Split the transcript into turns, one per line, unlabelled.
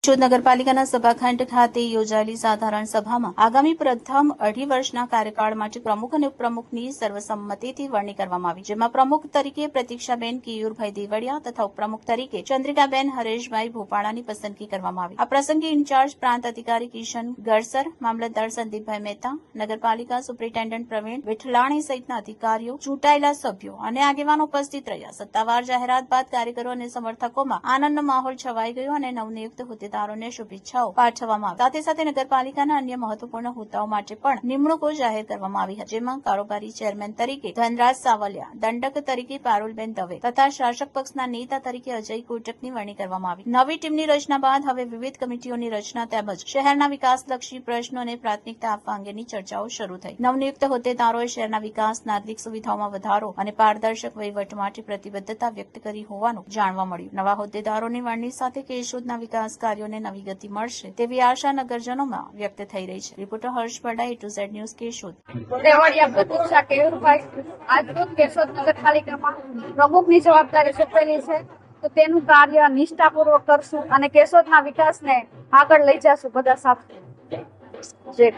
કેશોદ નગરપાલિકાના સભાખંડ ખાતે યોજાયેલી સાધારણ સભામાં આગામી પ્રથમ 2.5 વર્ષના કાર્યકાળ માટે પ્રમુખ અને ઉપપ્રમુખની સર્વસંમતિથી વરણી કરવામાં આવી, જેમાં પ્રમુખ તરીકે પ્રતીક્ષાબેન કિયુરભાઈ દેવડિયા તથા ઉપપ્રમુખ તરીકે ચંદ્રિકાબેન હરેશભાઈ ભોપાળાની પસંદગી કરવામાં આવી। આ પ્રસંગે ઇન્ચાર્જ પ્રાંત અધિકારી કિશન ગરસર, મામલતદાર સંદીપભાઈ મહેતા, નગરપાલિકા સુપ્રિન્ટેન્ડન્ટ પ્રવીણ વિઠલાણી સહિતના અધિકારીઓ, ચૂંટાયેલા સભ્યો અને આગેવાનો ઉપસ્થિત રહ્યા। સત્તાવાર જાહેરાત બાદ કાર્યકરો અને સમર્થકોમાં આનંદનો માહોલ છવાઈ ગયો અને નવનિયુક્ત હોદ્દેદારોને શુભેચ્છાઓ પાઠવવામાં આવી। સાથે સાથે નગરપાલિકાના અન્ય મહત્વપૂર્ણ હોદ્દાઓ માટે પણ નિમણૂકો જાહેર કરવામાં આવી હતી, જેમાં કારોબારી ચેરમેન તરીકે ધનરાજ સાવલિયા, દંડક તરીકે પારુલબેન દવે તથા શાસક પક્ષના નેતા તરીકે અજય કોટકની વરણી કરવામાં આવી। નવી ટીમની રચના બાદ હવે વિવિધ કમિટીઓની રચના તેમજ શહેરના વિકાસલક્ષી પ્રશ્નોને પ્રાથમિકતા આપવા અંગેની ચર્ચાઓ શરૂ થઈ। નવનિયુક્ત હોદ્દેદારોએ શહેરના વિકાસ, નાગરિક સુવિધાઓમાં વધારો અને પારદર્શક વહીવટ માટે પ્રતિબદ્ધતા વ્યક્ત કરી હોવાનું જાણવા મળ્યું। નવા હોદ્દેદારોની વરણી સાથે કેશોદના વિકાસ કાર્યોને નવી ગતિ મળશે તેવી આશા નગરજનોમાં વ્યક્ત થઈ રહી છે। રિપોર્ટર હર્ષ બરડા, A2Z ન્યૂઝ, કેશોદ।
પ્રતીક્ષા કેયુરભાઈ આજરોજ કેશોદ નગરપાલિકામાં પ્રમુખની જવાબદારી સોંપેલી છે, તો તેનું કાર્ય નિષ્ઠાપૂર્વક કરશું અને કેશોદના વિકાસને આગળ લઈ જશું બધા સાથે। જય